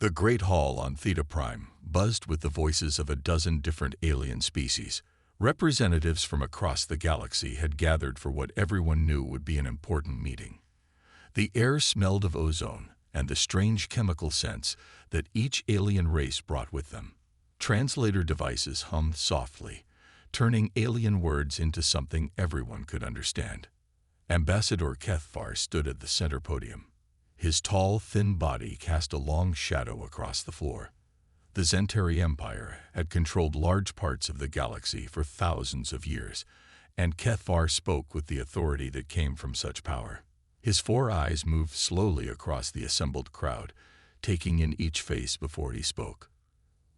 The great hall on Theta Prime buzzed with the voices of a dozen different alien species. Representatives from across the galaxy had gathered for what everyone knew would be an important meeting. The air smelled of ozone and the strange chemical scents that each alien race brought with them. Translator devices hummed softly, turning alien words into something everyone could understand. Ambassador Kethvar stood at the center podium. His tall, thin body cast a long shadow across the floor. The Zentari Empire had controlled large parts of the galaxy for thousands of years, and Kethvar spoke with the authority that came from such power. His 4 eyes moved slowly across the assembled crowd, taking in each face before he spoke.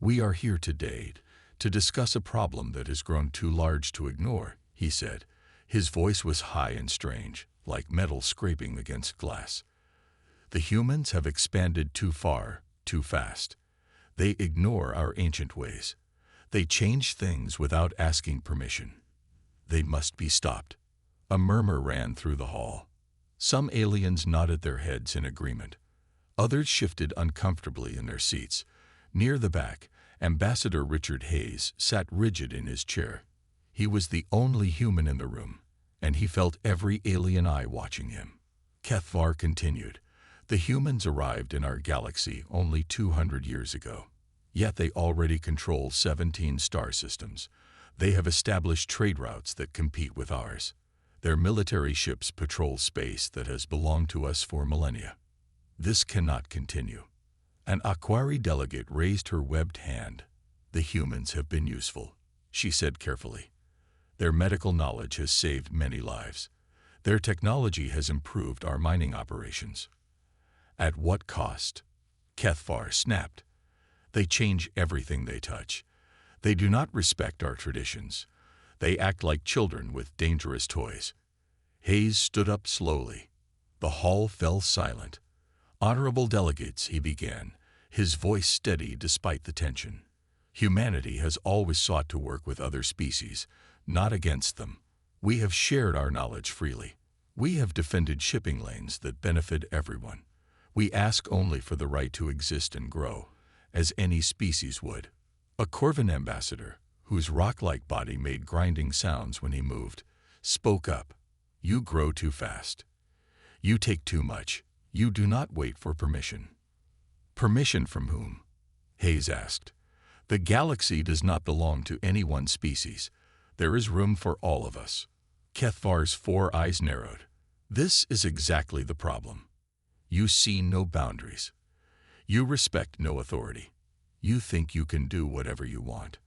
"We are here today to discuss a problem that has grown too large to ignore," he said. His voice was high and strange, like metal scraping against glass. "The humans have expanded too far, too fast. They ignore our ancient ways. They change things without asking permission. They must be stopped." A murmur ran through the hall. Some aliens nodded their heads in agreement. Others shifted uncomfortably in their seats. Near the back, Ambassador Richard Hayes sat rigid in his chair. He was the only human in the room, and he felt every alien eye watching him. Kethvar continued. "The humans arrived in our galaxy only 200 years ago. Yet they already control 17 star systems. They have established trade routes that compete with ours. Their military ships patrol space that has belonged to us for millennia. This cannot continue." An Aquari delegate raised her webbed hand. "The humans have been useful," she said carefully. "Their medical knowledge has saved many lives. Their technology has improved our mining operations." "At what cost?" Kethvar snapped. "They change everything they touch. They do not respect our traditions. They act like children with dangerous toys." Hayes stood up slowly. The hall fell silent. "Honorable delegates," he began, his voice steady despite the tension. "Humanity has always sought to work with other species, not against them. We have shared our knowledge freely. We have defended shipping lanes that benefit everyone. We ask only for the right to exist and grow, as any species would." A Corvin ambassador, whose rock-like body made grinding sounds when he moved, spoke up. "You grow too fast. You take too much. You do not wait for permission." "Permission from whom?" Hayes asked. "The galaxy does not belong to any one species. There is room for all of us." Kethvar's 4 eyes narrowed. "This is exactly the problem. You see no boundaries. You respect no authority. You think you can do whatever you want."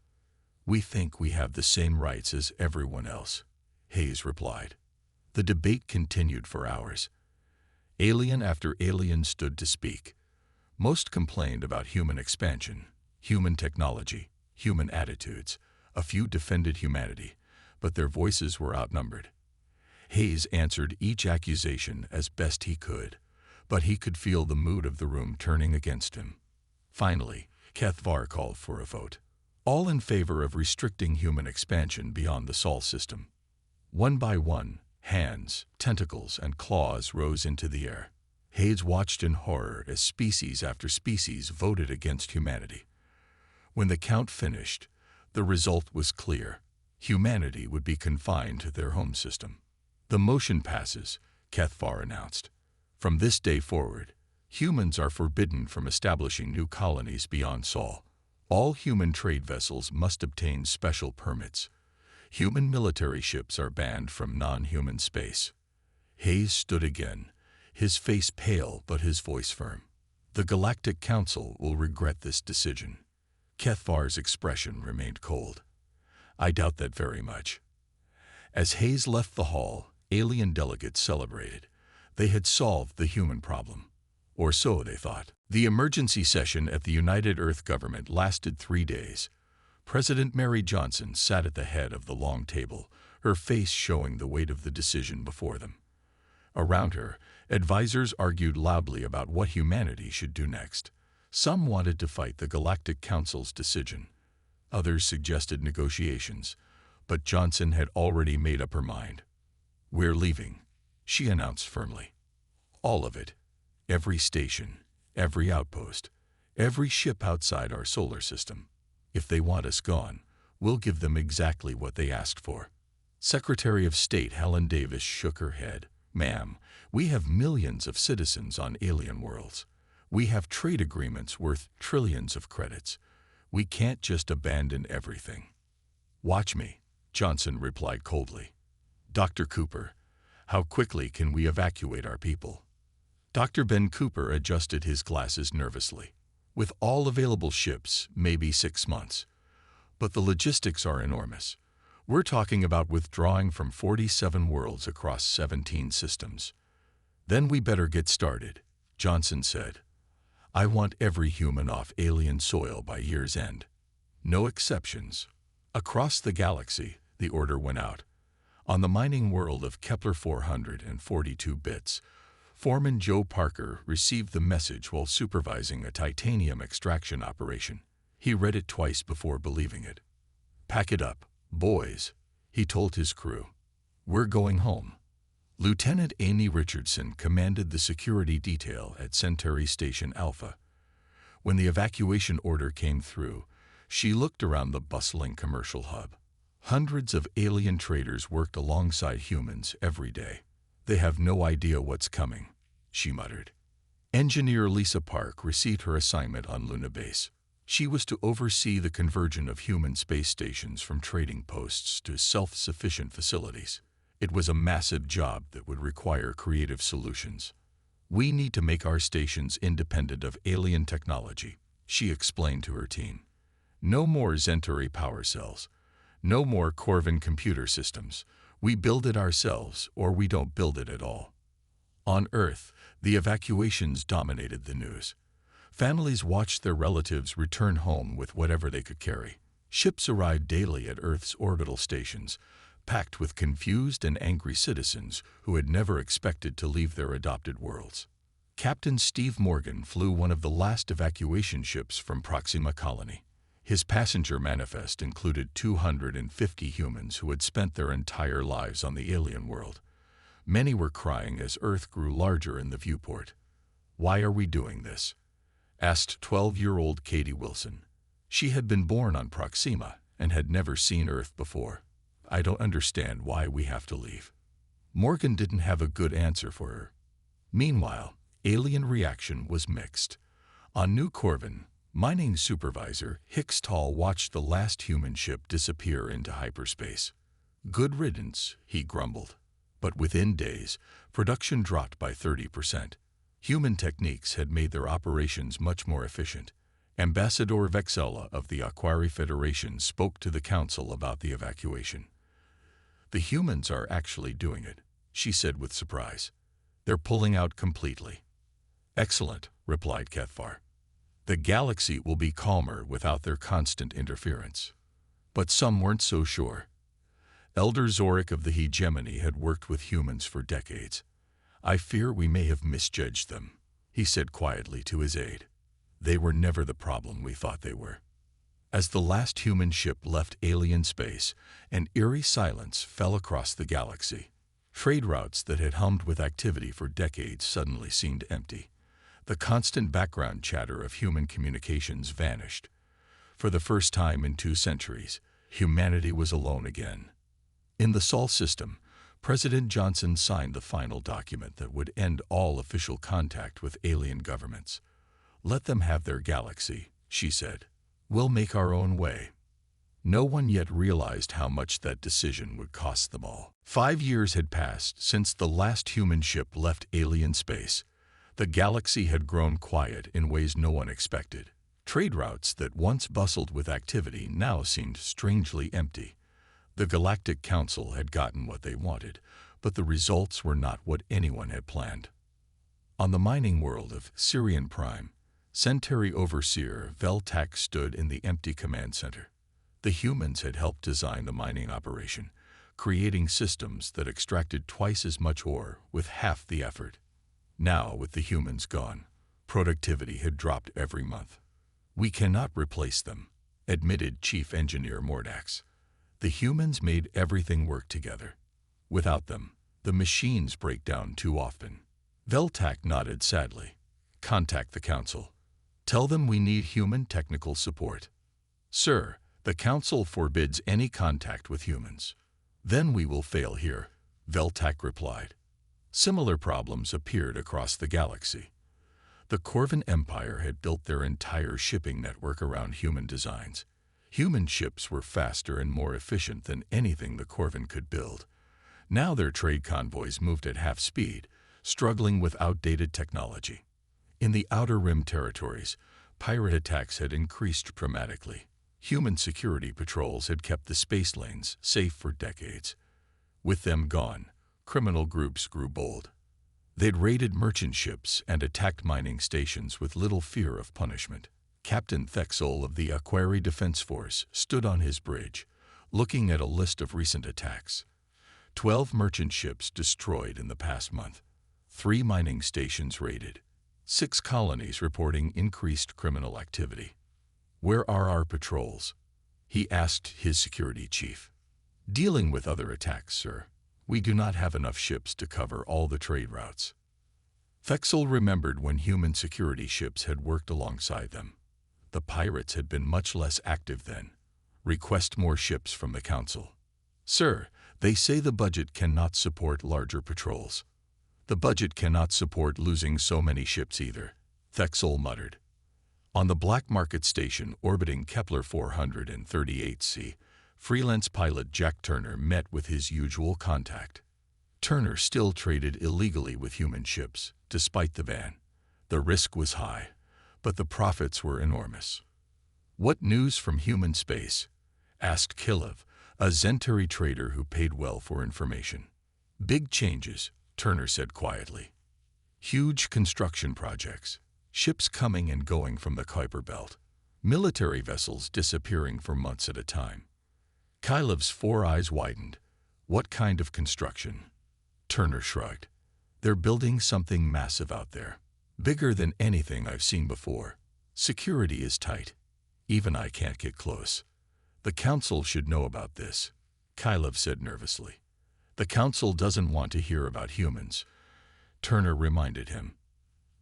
"We think we have the same rights as everyone else," Hayes replied. The debate continued for hours. Alien after alien stood to speak. Most complained about human expansion, human technology, human attitudes. A few defended humanity, but their voices were outnumbered. Hayes answered each accusation as best he could, but he could feel the mood of the room turning against him. Finally, Kethvar called for a vote. All in favor of restricting human expansion beyond the Sol system. One by one, hands, tentacles, and claws rose into the air. Hayes watched in horror as species after species voted against humanity. When the count finished, the result was clear. Humanity would be confined to their home system. "The motion passes," Kethvar announced. "From this day forward, humans are forbidden from establishing new colonies beyond Sol. All human trade vessels must obtain special permits. Human military ships are banned from non-human space." Hayes stood again, his face pale but his voice firm. "The Galactic Council will regret this decision." Kethvar's expression remained cold. "I doubt that very much." As Hayes left the hall, alien delegates celebrated. They had solved the human problem. Or so they thought. The emergency session at the United Earth government lasted 3 days. President Mary Johnson sat at the head of the long table, her face showing the weight of the decision before them. Around her, advisors argued loudly about what humanity should do next. Some wanted to fight the Galactic Council's decision. Others suggested negotiations, but Johnson had already made up her mind. "We're leaving," she announced firmly. "All of it. Every station, every outpost, Every ship outside our solar system. If they want us gone, we'll give them exactly what they asked for." Secretary of State Helen Davis shook her head. "Ma'am, we have millions of citizens on alien worlds. We have trade agreements worth trillions of credits. We can't just abandon everything." "Watch me," Johnson replied coldly. "Dr. Cooper, how quickly can we evacuate our people?" Dr. Ben Cooper adjusted his glasses nervously. "With all available ships, maybe 6 months. But the logistics are enormous. We're talking about withdrawing from 47 worlds across 17 systems." "Then we better get started," Johnson said. "I want every human off alien soil by year's end. No exceptions." Across the galaxy, the order went out. On the mining world of Kepler 442 bits, Foreman Joe Parker received the message while supervising a titanium extraction operation. He read it twice before believing it. "Pack it up, boys," he told his crew. "We're going home." Lieutenant Amy Richardson commanded the security detail at Centauri Station Alpha. When the evacuation order came through, she looked around the bustling commercial hub. Hundreds of alien traders worked alongside humans every day. "They have no idea what's coming," she muttered. Engineer Lisa Park received her assignment on Luna Base. She was to oversee the conversion of human space stations from trading posts to self-sufficient facilities. It was a massive job that would require creative solutions. "We need to make our stations independent of alien technology," she explained to her team. "No more Centauri power cells. No more Corvin computer systems. We build it ourselves, or we don't build it at all." On Earth, the evacuations dominated the news. Families watched their relatives return home with whatever they could carry. Ships arrived daily at Earth's orbital stations, packed with confused and angry citizens who had never expected to leave their adopted worlds. Captain Steve Morgan flew one of the last evacuation ships from Proxima Colony. His passenger manifest included 250 humans who had spent their entire lives on the alien world. Many were crying as Earth grew larger in the viewport. "Why are we doing this?" asked 12-year-old Katie Wilson. She had been born on Proxima and had never seen Earth before. "I don't understand why we have to leave." Morgan didn't have a good answer for her. Meanwhile, alien reaction was mixed. On New Corvin, mining supervisor Hicks Tall watched the last human ship disappear into hyperspace. "Good riddance," he grumbled. But within days, production dropped by 30%. Human techniques had made their operations much more efficient. Ambassador Vexella of the Aquari Federation spoke to the council about the evacuation. "The humans are actually doing it," she said with surprise. "They're pulling out completely." "Excellent," replied Kethvar. "The galaxy will be calmer without their constant interference." But some weren't so sure. Elder Zorik of the Hegemony had worked with humans for decades. "I fear we may have misjudged them," he said quietly to his aide. "They were never the problem we thought they were." As the last human ship left alien space, an eerie silence fell across the galaxy. Trade routes that had hummed with activity for decades suddenly seemed empty. The constant background chatter of human communications vanished. For the first time in 2 centuries, humanity was alone again. In the Sol system, President Johnson signed the final document that would end all official contact with alien governments. "Let them have their galaxy," she said. "We'll make our own way." No one yet realized how much that decision would cost them all. 5 years had passed since the last human ship left alien space. The galaxy had grown quiet in ways no one expected. Trade routes that once bustled with activity now seemed strangely empty. The Galactic Council had gotten what they wanted, but the results were not what anyone had planned. On the mining world of Syrian Prime, Centauri Overseer Veltak stood in the empty command center. The humans had helped design the mining operation, creating systems that extracted twice as much ore with half the effort. Now, with the humans gone, productivity had dropped every month. "We cannot replace them," admitted Chief Engineer Mordax. "The humans made everything work together. Without them, the machines break down too often." Veltak nodded sadly. "Contact the council." Tell them we need human technical support. Sir, the Council forbids any contact with humans. Then we will fail here, Veltak replied. Similar problems appeared across the galaxy. The Corvan Empire had built their entire shipping network around human designs. Human ships were faster and more efficient than anything the Corvan could build. Now their trade convoys moved at half speed, struggling with outdated technology. In the Outer Rim territories, pirate attacks had increased dramatically. Human security patrols had kept the space lanes safe for decades. With them gone, criminal groups grew bold. They'd raided merchant ships and attacked mining stations with little fear of punishment. Captain Thexol of the Aquari Defense Force stood on his bridge, looking at a list of recent attacks. 12 merchant ships destroyed in the past month. 3 mining stations raided. 6 colonies reporting increased criminal activity. Where are our patrols? He asked his security chief. Dealing with other attacks, sir. We do not have enough ships to cover all the trade routes. Thexol remembered when human security ships had worked alongside them. The pirates had been much less active then. Request more ships from the Council. Sir, they say the budget cannot support larger patrols. The budget cannot support losing so many ships either, Thexol muttered. On the Black Market Station orbiting Kepler 438c, freelance pilot Jack Turner met with his usual contact. Turner still traded illegally with human ships, despite the ban. The risk was high, but the profits were enormous. What news from human space? Asked Kilev, a Zentari trader who paid well for information. Big changes, Turner said quietly. Huge construction projects, ships coming and going from the Kuiper Belt, military vessels disappearing for months at a time. Kilev's 4 eyes widened. What kind of construction? Turner shrugged. They're building something massive out there, bigger than anything I've seen before. Security is tight. Even I can't get close. The Council should know about this, Kilev said nervously. The Council doesn't want to hear about humans, Turner reminded him.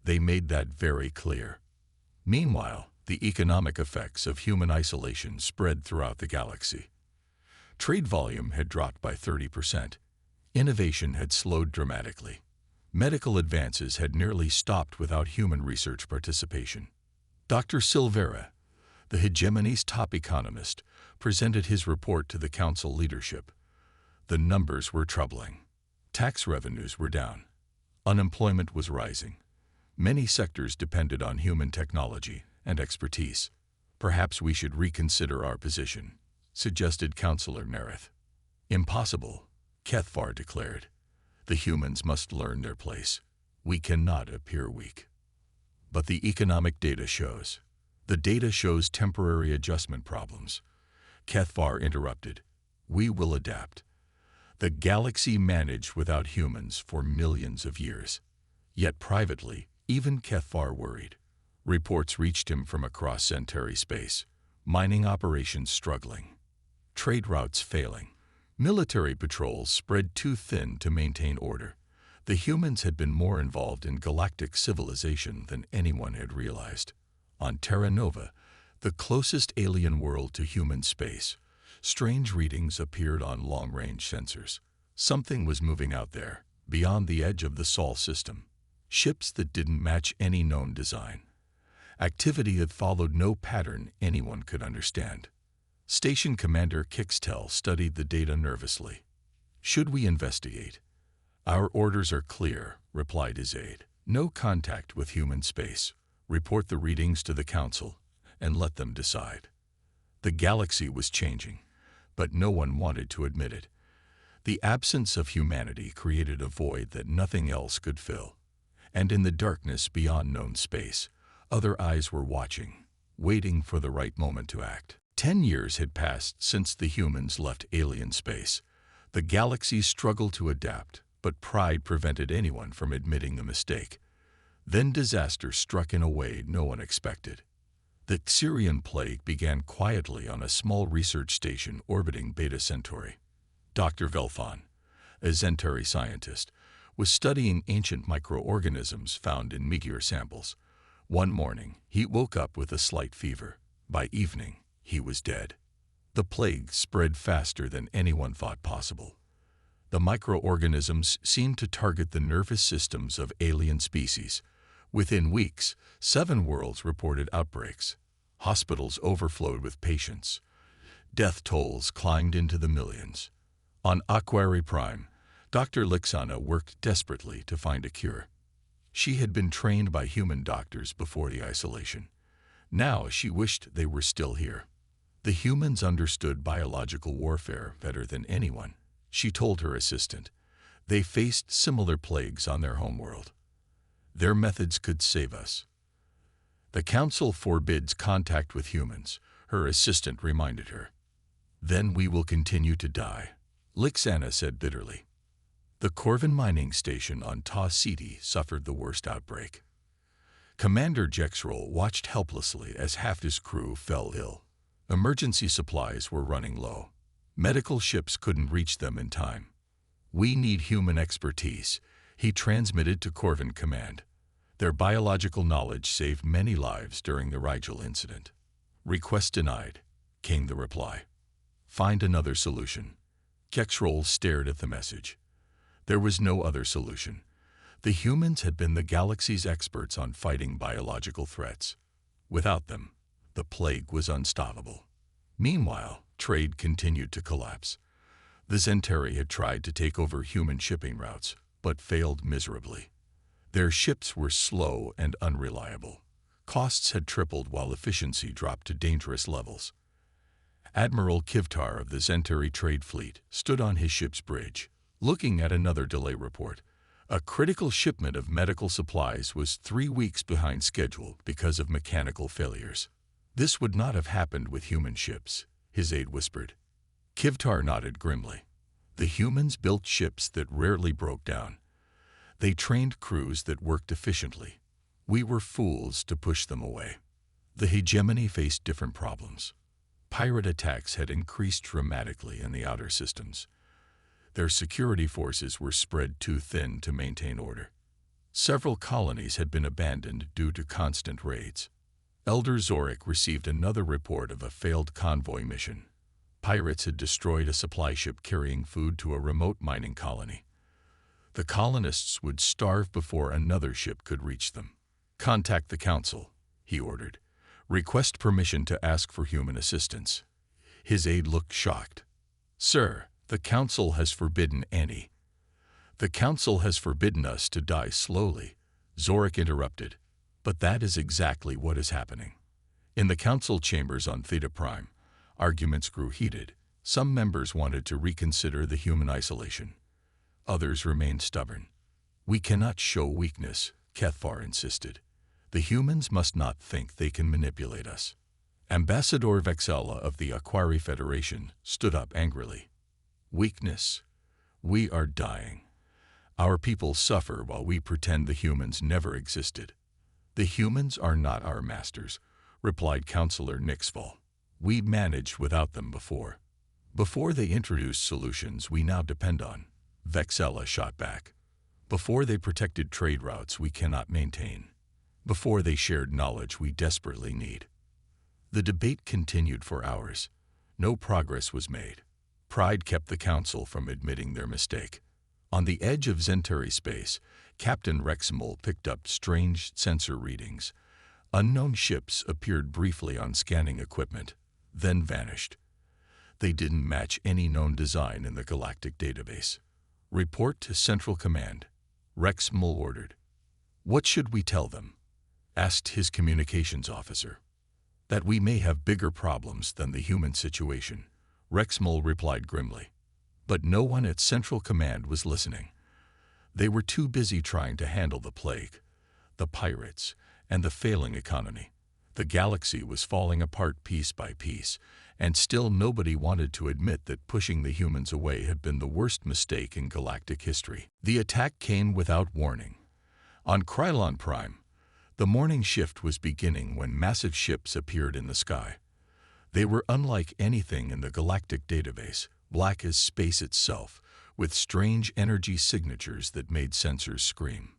They made that very clear. Meanwhile, the economic effects of human isolation spread throughout the galaxy. Trade volume had dropped by 30%. Innovation had slowed dramatically. Medical advances had nearly stopped without human research participation. Dr. Silvera, the hegemony's top economist, presented his report to the Council leadership. The numbers were troubling. Tax revenues were down. Unemployment was rising. Many sectors depended on human technology and expertise. Perhaps we should reconsider our position, suggested Councillor Nereth. Impossible, Kethvar declared. The humans must learn their place. We cannot appear weak. But the economic data shows. The data shows temporary adjustment problems. Kethvar interrupted. We will adapt. The galaxy managed without humans for millions of years. Yet privately, even Kethvar worried. Reports reached him from across Centauri space. Mining operations struggling. Trade routes failing. Military patrols spread too thin to maintain order. The humans had been more involved in galactic civilization than anyone had realized. On Terra Nova, the closest alien world to human space, strange readings appeared on long-range sensors. Something was moving out there, beyond the edge of the Sol system. Ships that didn't match any known design. Activity that followed no pattern anyone could understand. Station Commander Kixtel studied the data nervously. Should we investigate? Our orders are clear, replied his aide. No contact with human space. Report the readings to the Council and let them decide. The galaxy was changing, but no one wanted to admit it. The absence of humanity created a void that nothing else could fill. And in the darkness beyond known space, other eyes were watching, waiting for the right moment to act. 10 years had passed since the humans left alien space. The galaxy struggled to adapt, but pride prevented anyone from admitting the mistake. Then disaster struck in a way no one expected. The Xyrian plague began quietly on a small research station orbiting Beta Centauri. Dr. Velfon, a Zentari scientist, was studying ancient microorganisms found in meteor samples. One morning, he woke up with a slight fever. By evening, he was dead. The plague spread faster than anyone thought possible. The microorganisms seemed to target the nervous systems of alien species. Within weeks, 7 worlds reported outbreaks. Hospitals overflowed with patients. Death tolls climbed into the millions. On HFY Prime, Dr. Lixana worked desperately to find a cure. She had been trained by human doctors before the isolation. Now she wished they were still here. The humans understood biological warfare better than anyone. She told her assistant. They faced similar plagues on their homeworld. Their methods could save us. The Council forbids contact with humans, her assistant reminded her. Then we will continue to die, Lixana said bitterly. The Corvin mining station on Ta City suffered the worst outbreak. Commander Jexrol watched helplessly as half his crew fell ill. Emergency supplies were running low. Medical ships couldn't reach them in time. We need human expertise, he transmitted to Corvin Command. Their biological knowledge saved many lives during the Rigel incident. Request denied, came the reply. Find another solution. Jexrol stared at the message. There was no other solution. The humans had been the galaxy's experts on fighting biological threats. Without them, the plague was unstoppable. Meanwhile, trade continued to collapse. The Zentari had tried to take over human shipping routes, but failed miserably. Their ships were slow and unreliable. Costs had tripled while efficiency dropped to dangerous levels. Admiral Kivtar of the Zentari trade fleet stood on his ship's bridge, looking at another delay report. A critical shipment of medical supplies was 3 weeks behind schedule because of mechanical failures. This would not have happened with human ships, his aide whispered. Kivtar nodded grimly. The humans built ships that rarely broke down. They trained crews that worked efficiently. We were fools to push them away. The hegemony faced different problems. Pirate attacks had increased dramatically in the outer systems. Their security forces were spread too thin to maintain order. Several colonies had been abandoned due to constant raids. Elder Zorik received another report of a failed convoy mission. Pirates had destroyed a supply ship carrying food to a remote mining colony. The colonists would starve before another ship could reach them. Contact the Council, he ordered. Request permission to ask for human assistance. His aide looked shocked. Sir, the Council has forbidden any. The Council has forbidden us to die slowly, Zorik interrupted. But that is exactly what is happening. In the Council chambers on Theta Prime, arguments grew heated. Some members wanted to reconsider the human isolation. Others remained stubborn. We cannot show weakness, Kethvar insisted. The humans must not think they can manipulate us. Ambassador Vexella of the Aquari Federation stood up angrily. Weakness. We are dying. Our people suffer while we pretend the humans never existed. The humans are not our masters, replied Counselor Nixval. We managed without them before. Before they introduced solutions we now depend on, Vexella shot back. Before they protected trade routes we cannot maintain. Before they shared knowledge we desperately need. The debate continued for hours. No progress was made. Pride kept the Council from admitting their mistake. On the edge of Zentari space, Captain Rexmol picked up strange sensor readings. Unknown ships appeared briefly on scanning equipment, then vanished. They didn't match any known design in the galactic database. Report to Central Command, Rexmol ordered. What should we tell them? Asked his communications officer. That we may have bigger problems than the human situation, Rexmol replied grimly. But no one at Central Command was listening. They were too busy trying to handle the plague, the pirates, and the failing economy. The galaxy was falling apart piece by piece, and still nobody wanted to admit that pushing the humans away had been the worst mistake in galactic history. The attack came without warning. On Krylon Prime, the morning shift was beginning when massive ships appeared in the sky. They were unlike anything in the galactic database, black as space itself, with strange energy signatures that made sensors scream.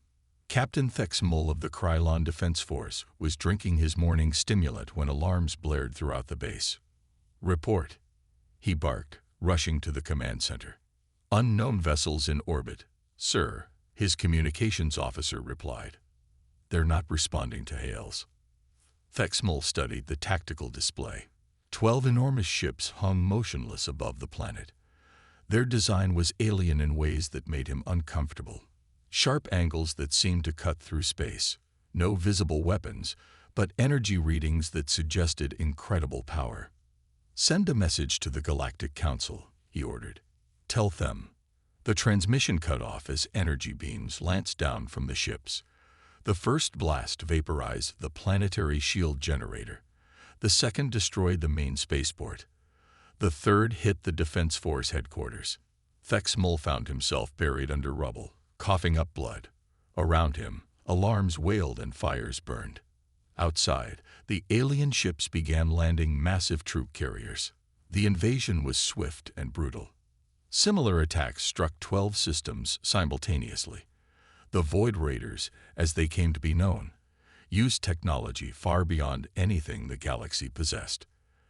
Captain Thexmull of the Krylon Defense Force was drinking his morning stimulant when alarms blared throughout the base. "Report," he barked, rushing to the command center. "Unknown vessels in orbit, sir," his communications officer replied. "They're not responding to hails." Thexmull studied the tactical display. 12 enormous ships hung motionless above the planet. Their design was alien in ways that made him uncomfortable. Sharp angles that seemed to cut through space. No visible weapons, but energy readings that suggested incredible power. "Send a message to the Galactic Council," he ordered. "Tell them." The transmission cut off as energy beams lanced down from the ships. The first blast vaporized the planetary shield generator. The second destroyed the main spaceport. The third hit the Defense Force headquarters. Thexmull found himself buried under rubble, coughing up blood. Around him, alarms wailed and fires burned. Outside, the alien ships began landing massive troop carriers. The invasion was swift and brutal. Similar attacks struck 12 systems simultaneously. The Void Raiders, as they came to be known, used technology far beyond anything the galaxy possessed.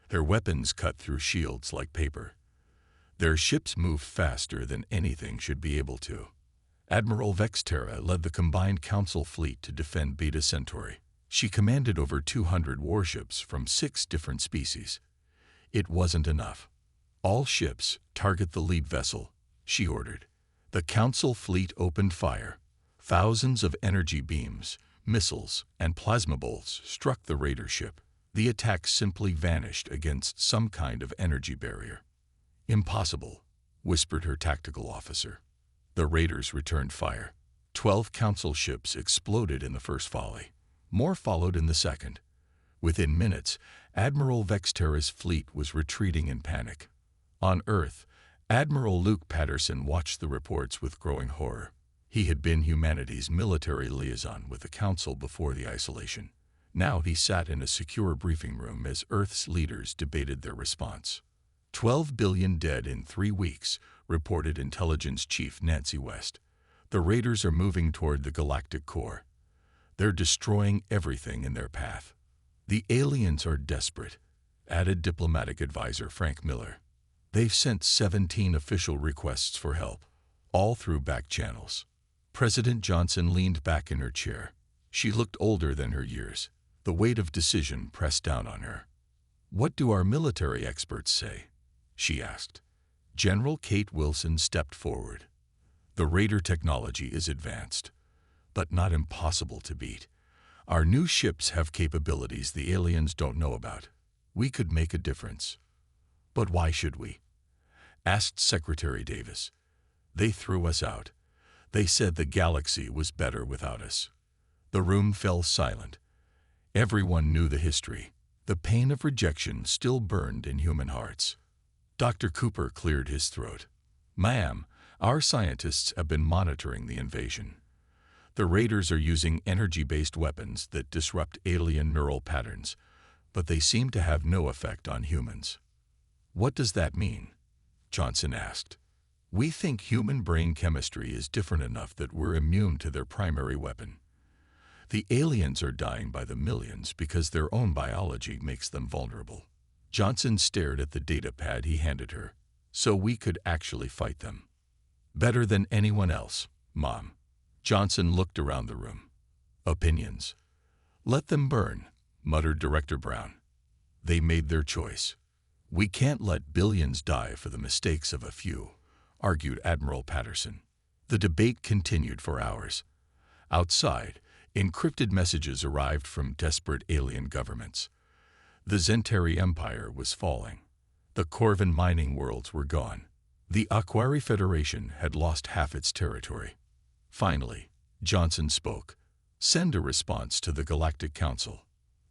Their weapons cut through shields like paper. Their ships moved faster than anything should be able to. Admiral Vexterra led the combined Council fleet to defend Beta Centauri. She commanded over 200 warships from 6 different species. It wasn't enough. "All ships target the lead vessel," she ordered. The Council fleet opened fire. Thousands of energy beams, missiles, and plasma bolts struck the Raider ship. The attack simply vanished against some kind of energy barrier. "Impossible," whispered her tactical officer. The Raiders returned fire. 12 Council ships exploded in the first volley. More followed in the second. Within minutes, Admiral Vexterra's fleet was retreating in panic. On Earth, Admiral Luke Patterson watched the reports with growing horror. He had been humanity's military liaison with the Council before the isolation. Now he sat in a secure briefing room as Earth's leaders debated their response. 12 billion dead in 3 weeks, reported Intelligence Chief Nancy West. The Raiders are moving toward the galactic core. They're destroying everything in their path. The aliens are desperate, added diplomatic advisor Frank Miller. They've sent 17 official requests for help, all through back channels. President Johnson leaned back in her chair. She looked older than her years. The weight of decision pressed down on her. "What do our military experts say?" she asked. General Kate Wilson stepped forward. "The Raider technology is advanced, but not impossible to beat. Our new ships have capabilities the aliens don't know about. We could make a difference." "But why should we?" asked Secretary Davis. "They threw us out. They said the galaxy was better without us." The room fell silent. Everyone knew the history. The pain of rejection still burned in human hearts. Dr. Cooper cleared his throat. "Ma'am, our scientists have been monitoring the invasion. The Raiders are using energy-based weapons that disrupt alien neural patterns, but they seem to have no effect on humans." "What does that mean?" Johnson asked. "We think human brain chemistry is different enough that we're immune to their primary weapon. The aliens are dying by the millions because their own biology makes them vulnerable." Johnson stared at the data pad he handed her. "So we could actually fight them." "Better than anyone else, Mom." Johnson looked around the room. "Opinions. Let them burn," muttered Director Brown. "They made their choice. We can't let billions die for the mistakes of a few," argued Admiral Patterson. The debate continued for hours. Outside, encrypted messages arrived from desperate alien governments. The Zentari Empire was falling. The Corvin mining worlds were gone. The Aquari Federation had lost half its territory. Finally, Johnson spoke. "Send a response to the Galactic Council."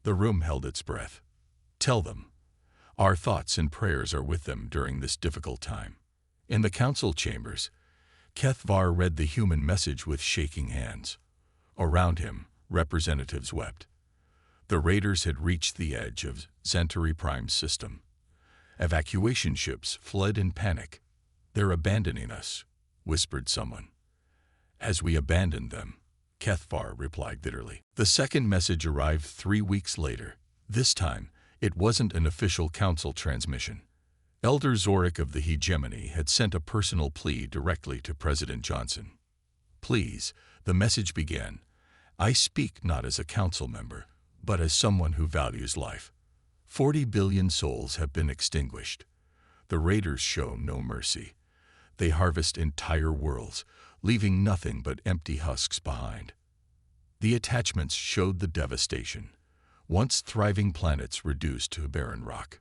The room held its breath. "Tell them our thoughts and prayers are with them during this difficult time." In the council chambers, Kethvar read the human message with shaking hands. Around him, representatives wept. The Raiders had reached the edge of Zentari Prime's system. Evacuation ships fled in panic. "They're abandoning us," whispered someone. "As we abandoned them," Kethvar replied bitterly. The second message arrived 3 weeks later. This time, it wasn't an official council transmission. Elder Zorik of the Hegemony had sent a personal plea directly to President Johnson. Please, the message began, I speak not as a council member, but as someone who values life. 40 billion souls have been extinguished. The raiders show no mercy. They harvest entire worlds, leaving nothing but empty husks behind. The attachments showed the devastation. Once thriving planets reduced to barren rock.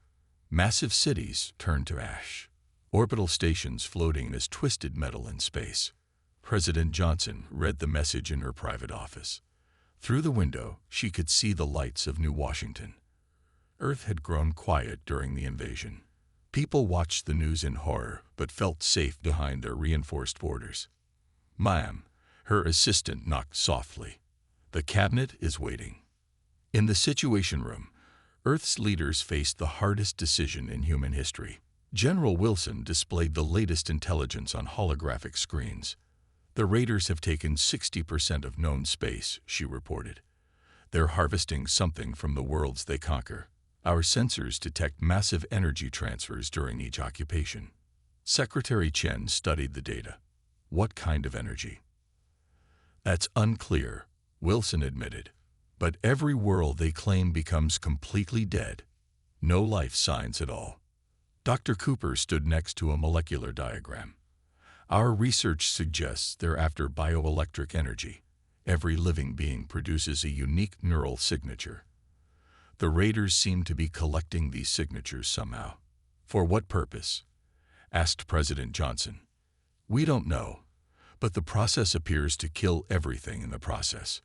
Massive cities turned to ash. Orbital stations floating as twisted metal in space. President Johnson read the message in her private office. Through the window, she could see the lights of New Washington. Earth had grown quiet during the invasion. People watched the news in horror, but felt safe behind their reinforced borders. Ma'am, her assistant knocked softly. The cabinet is waiting. In the Situation Room, Earth's leaders faced the hardest decision in human history. General Wilson displayed the latest intelligence on holographic screens. The raiders have taken 60% of known space, she reported. They're harvesting something from the worlds they conquer. Our sensors detect massive energy transfers during each occupation. Secretary Chen studied the data. What kind of energy? That's unclear, Wilson admitted. But every world they claim becomes completely dead. No life signs at all. Dr. Cooper stood next to a molecular diagram. Our research suggests they're after bioelectric energy. Every living being produces a unique neural signature. The raiders seem to be collecting these signatures somehow. For what purpose? Asked President Johnson. We don't know, but the process appears to kill everything in the process.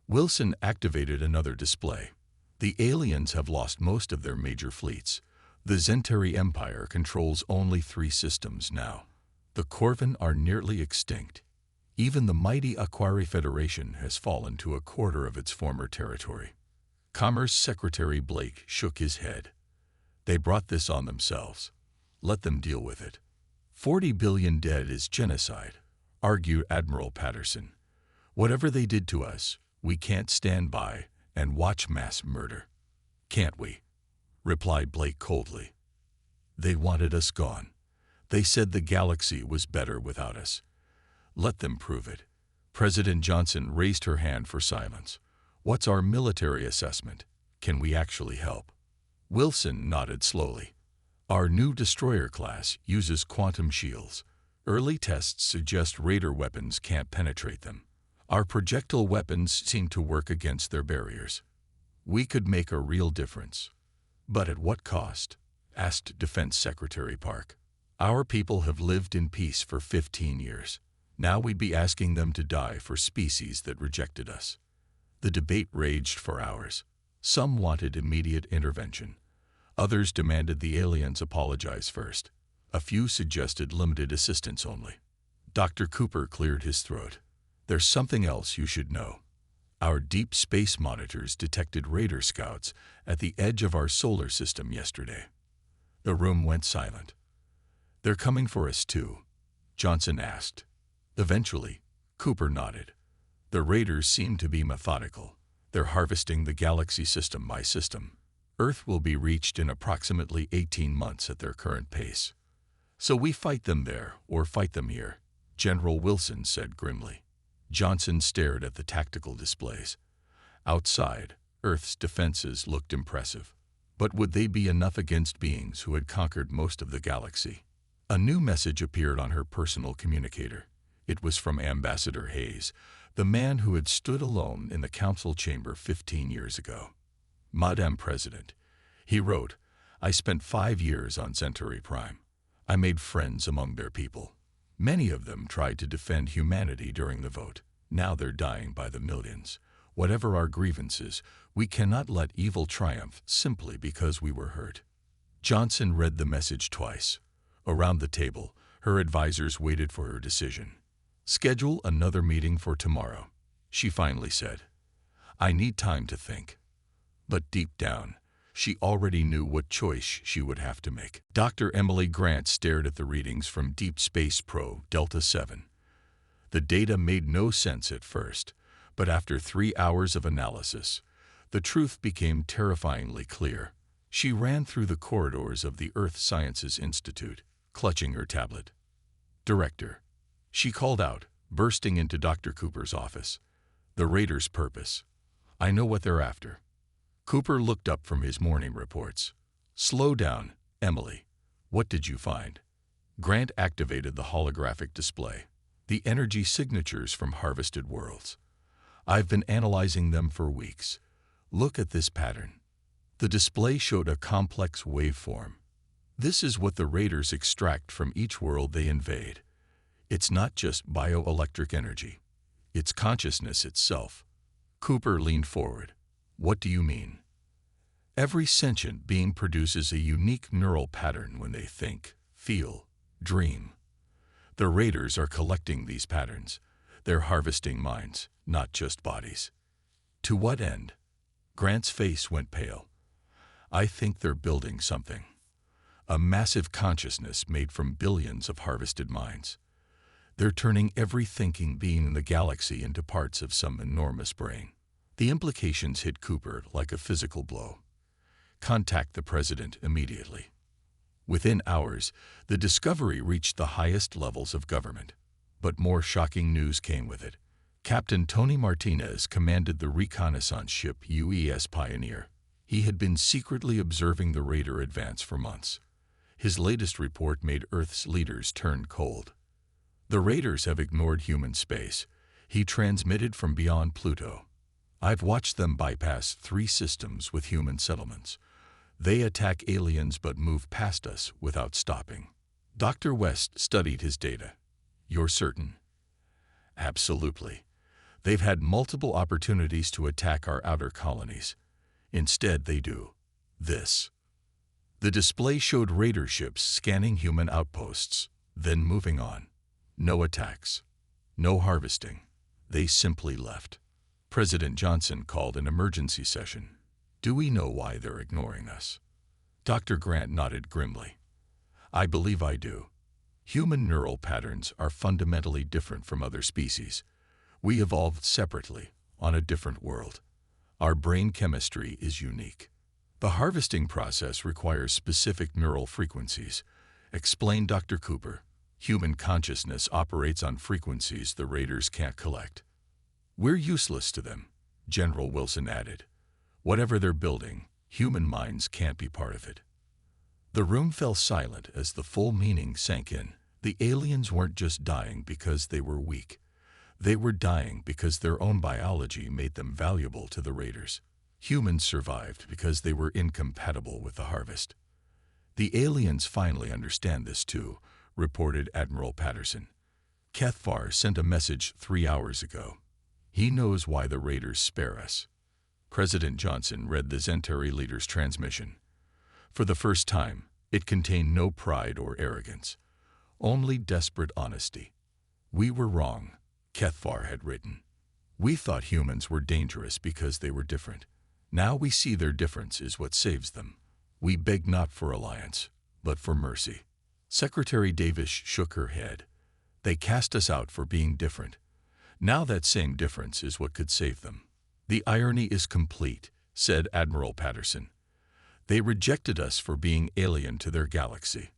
Wilson activated another display. The aliens have lost most of their major fleets. The Zentari Empire controls only 3 systems now. The Corvin are nearly extinct. Even the mighty Aquari Federation has fallen to a quarter of its former territory. Commerce Secretary Blake shook his head. They brought this on themselves. Let them deal with it. 40 billion dead is genocide, argued Admiral Patterson. Whatever they did to us, we can't stand by and watch mass murder. Can't we? Replied Blake coldly. They wanted us gone. They said the galaxy was better without us. Let them prove it. President Johnson raised her hand for silence. What's our military assessment? Can we actually help? Wilson nodded slowly. Our new destroyer class uses quantum shields. Early tests suggest raider weapons can't penetrate them. Our projectile weapons seem to work against their barriers. We could make a real difference. But at what cost? Asked Defense Secretary Park. Our people have lived in peace for 15 years. Now we'd be asking them to die for species that rejected us. The debate raged for hours. Some wanted immediate intervention. Others demanded the aliens apologize first. A few suggested limited assistance only. Dr. Cooper cleared his throat. There's something else you should know. Our deep space monitors detected raider scouts at the edge of our solar system yesterday. The room went silent. They're coming for us too, Johnson asked. Eventually, Cooper nodded. The raiders seem to be methodical. They're harvesting the galaxy system by system. Earth will be reached in approximately 18 months at their current pace. So we fight them there or fight them here, General Wilson said grimly. Johnson stared at the tactical displays. Outside, Earth's defenses looked impressive. But would they be enough against beings who had conquered most of the galaxy? A new message appeared on her personal communicator. It was from Ambassador Hayes, the man who had stood alone in the council chamber 15 years ago. Madam President, he wrote, I spent 5 years on Centauri Prime. I made friends among their people. Many of them tried to defend humanity during the vote. Now they're dying by the millions. Whatever our grievances, we cannot let evil triumph simply because we were hurt. Johnson read the message twice. Around the table, her advisors waited for her decision. Schedule another meeting for tomorrow, she finally said. I need time to think. But deep down, she already knew what choice she would have to make. Dr. Emily Grant stared at the readings from Deep Space Probe Delta 7. The data made no sense at first, But after 3 hours of analysis, the truth became terrifyingly clear. She ran through the corridors of the Earth Sciences Institute, clutching her tablet. "Director," she called out, bursting into Dr. Cooper's office. "The raiders' purpose. I know what they're after." Cooper looked up from his morning reports. "Slow down, Emily. What did you find?" Grant activated the holographic display, the energy signatures from harvested worlds. "I've been analyzing them for weeks. Look at this pattern." The display showed a complex waveform. This is what the raiders extract from each world they invade. It's not just bioelectric energy. It's consciousness itself. Cooper leaned forward. "What do you mean?" "Every sentient being produces a unique neural pattern when they think, feel, dream. The raiders are collecting these patterns. They're harvesting minds, not just bodies." "To what end?" Grant's face went pale. "I think they're building something. A massive consciousness made from billions of harvested minds. They're turning every thinking being in the galaxy into parts of some enormous brain." The implications hit Cooper like a physical blow. "Contact the president immediately." Within hours, the discovery reached the highest levels of government. But more shocking news came with it. Captain Tony Martinez commanded the reconnaissance ship UES Pioneer. He had been secretly observing the raider advance for months. His latest report made Earth's leaders turn cold. "The raiders have ignored human space," he transmitted from beyond Pluto. "I've watched them bypass 3 systems with human settlements. They attack aliens but move past us without stopping." Dr. West studied his data. "You're certain?" "Absolutely. They've had multiple opportunities to attack our outer colonies. Instead, they do this." The display showed raider ships scanning human outposts, then moving on. No attacks. No harvesting. They simply left. President Johnson called an emergency session. "Do we know why they're ignoring us?" Dr. Grant nodded grimly. "I believe I do. Human neural patterns are fundamentally different from other species. We evolved separately, on a different world. Our brain chemistry is unique. The harvesting process requires specific neural frequencies," explained Dr. Cooper. "Human consciousness operates on frequencies the raiders can't collect." "We're useless to them," General Wilson added. "Whatever they're building, human minds can't be part of it." The room fell silent as the full meaning sank in. The aliens weren't just dying because they were weak. They were dying because their own biology made them valuable to the raiders. Humans survived because they were incompatible with the harvest. "The aliens finally understand this too," reported Admiral Patterson. "Kethvar sent a message 3 hours ago. He knows why the raiders spare us." President Johnson read the Zentari leader's transmission. For the first time, it contained no pride or arrogance, only desperate honesty. "We were wrong," Kethvar had written. "We thought humans were dangerous because they were different. Now we see their difference is what saves them. We beg not for alliance, but for mercy." Secretary Davis shook her head. "They cast us out for being different. Now that same difference is what could save them." "The irony is complete," said Admiral Patterson. "They rejected us for being alien to their galaxy.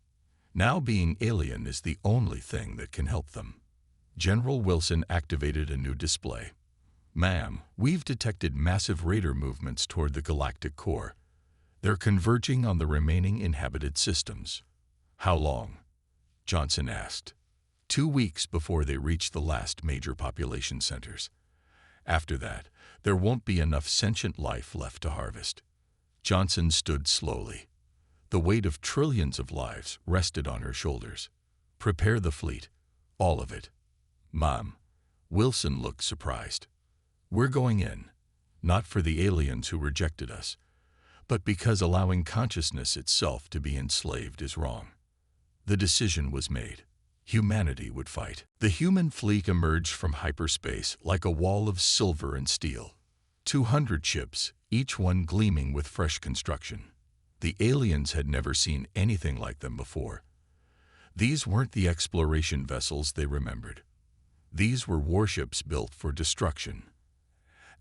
Now being alien is the only thing that can help them." General Wilson activated a new display. "Ma'am, we've detected massive raider movements toward the galactic core. They're converging on the remaining inhabited systems." "How long?" Johnson asked. 2 weeks before they reach the last major population centers. After that, there won't be enough sentient life left to harvest." Johnson stood slowly. The weight of trillions of lives rested on her shoulders. "Prepare the fleet. All of it." "Mom." Wilson looked surprised. "We're going in, not for the aliens who rejected us, but because allowing consciousness itself to be enslaved is wrong." The decision was made. Humanity would fight. The human fleet emerged from hyperspace like a wall of silver and steel. 200 ships, each one gleaming with fresh construction. The aliens had never seen anything like them before. These weren't the exploration vessels they remembered. These were warships built for destruction.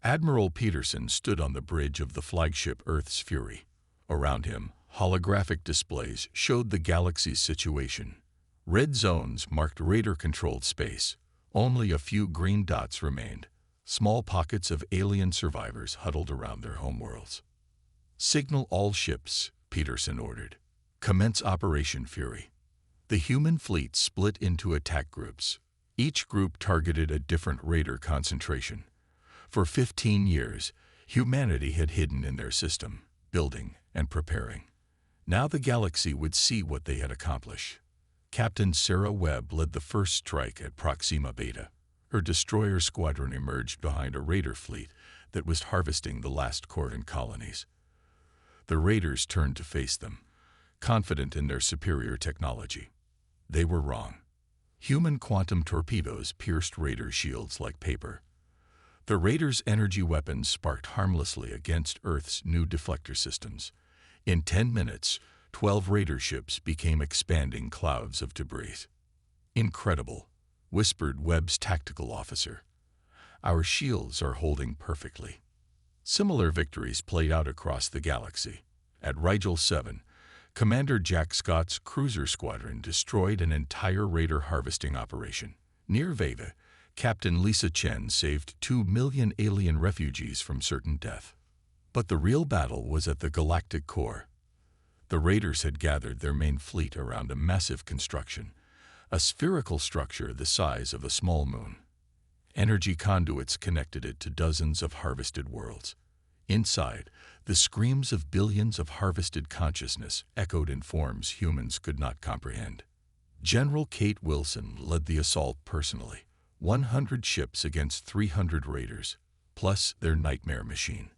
Admiral Peterson stood on the bridge of the flagship Earth's Fury. Around him, holographic displays showed the galaxy's situation. Red zones marked raider-controlled space. Only a few green dots remained, small pockets of alien survivors huddled around their homeworlds. "Signal all ships," Peterson ordered. "Commence Operation Fury." The human fleet split into attack groups. Each group targeted a different raider concentration. For 15 years, humanity had hidden in their system, building and preparing. Now the galaxy would see what they had accomplished. Captain Sarah Webb led the first strike at Proxima Beta. Her destroyer squadron emerged behind a raider fleet that was harvesting the last Corvan colonies. The raiders turned to face them, confident in their superior technology. They were wrong. Human quantum torpedoes pierced raider shields like paper. The raiders' energy weapons sparked harmlessly against Earth's new deflector systems. In 10 minutes, 12 raider ships became expanding clouds of debris. "Incredible," whispered Webb's tactical officer. "Our shields are holding perfectly." Similar victories played out across the galaxy. At Rigel 7, Commander Jack Scott's cruiser squadron destroyed an entire raider harvesting operation. Near Vega, Captain Lisa Chen saved 2 million alien refugees from certain death. But the real battle was at the galactic core. The raiders had gathered their main fleet around a massive construction, a spherical structure the size of a small moon. Energy conduits connected it to dozens of harvested worlds. Inside, the screams of billions of harvested consciousness echoed in forms humans could not comprehend. General Kate Wilson led the assault personally. 100 ships against 300 raiders, plus their nightmare machine.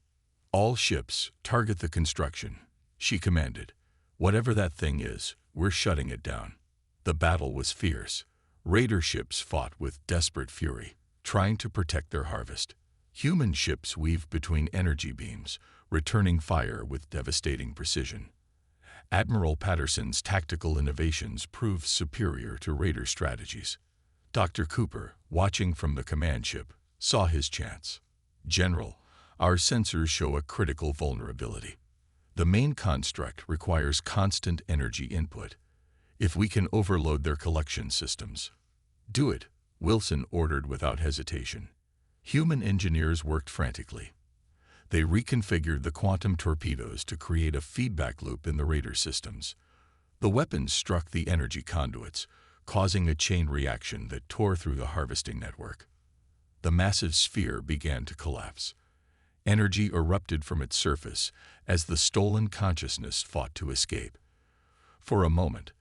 "All ships, target the construction," she commanded. "Whatever that thing is, we're shutting it down." The battle was fierce. Raider ships fought with desperate fury, trying to protect their harvest. Human ships weaved between energy beams, returning fire with devastating precision. Admiral Patterson's tactical innovations proved superior to raider strategies. Dr. Cooper, watching from the command ship, saw his chance. "General, our sensors show a critical vulnerability. The main construct requires constant energy input. If we can overload their collection systems." "Do it," Wilson ordered without hesitation. Human engineers worked frantically. They reconfigured the quantum torpedoes to create a feedback loop in the raider systems. The weapons struck the energy conduits, causing a chain reaction that tore through the harvesting network. The massive sphere began to collapse. Energy erupted from its surface as the stolen consciousness fought to escape. For a moment,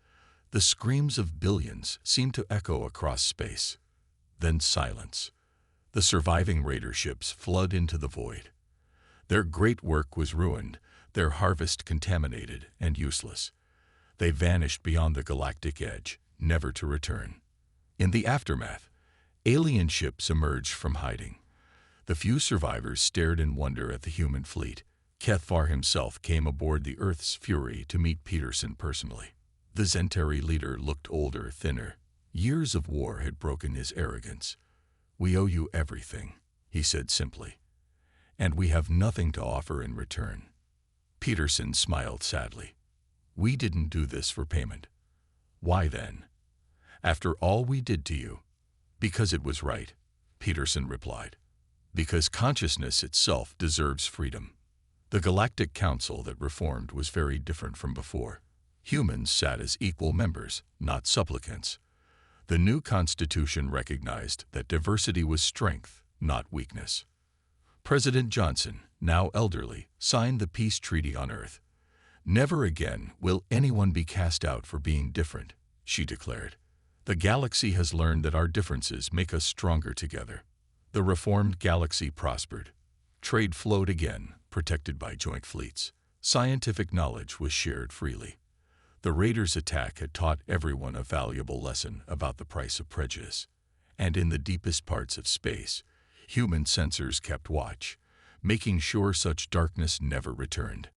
the screams of billions seemed to echo across space. Then silence. The surviving raider ships flood into the void. Their great work was ruined, their harvest contaminated and useless. They vanished beyond the galactic edge, never to return. In the aftermath, alien ships emerged from hiding. The few survivors stared in wonder at the human fleet. Kethvar himself came aboard the Earth's Fury to meet Peterson personally. The Zentari leader looked older, thinner. Years of war had broken his arrogance. "We owe you everything," he said simply. "And we have nothing to offer in return." Peterson smiled sadly. "We didn't do this for payment." "Why then?" "After all we did to you." "Because it was right," Peterson replied. "Because consciousness itself deserves freedom." The Galactic Council that reformed was very different from before. Humans sat as equal members, not supplicants. The new constitution recognized that diversity was strength, not weakness. President Johnson, now elderly, signed the peace treaty on Earth. "Never again will anyone be cast out for being different," she declared. "The galaxy has learned that our differences make us stronger together." The reformed galaxy prospered. Trade flowed again, protected by joint fleets. Scientific knowledge was shared freely. The raiders' attack had taught everyone a valuable lesson about the price of prejudice. And in the deepest parts of space, human sensors kept watch, making sure such darkness never returned.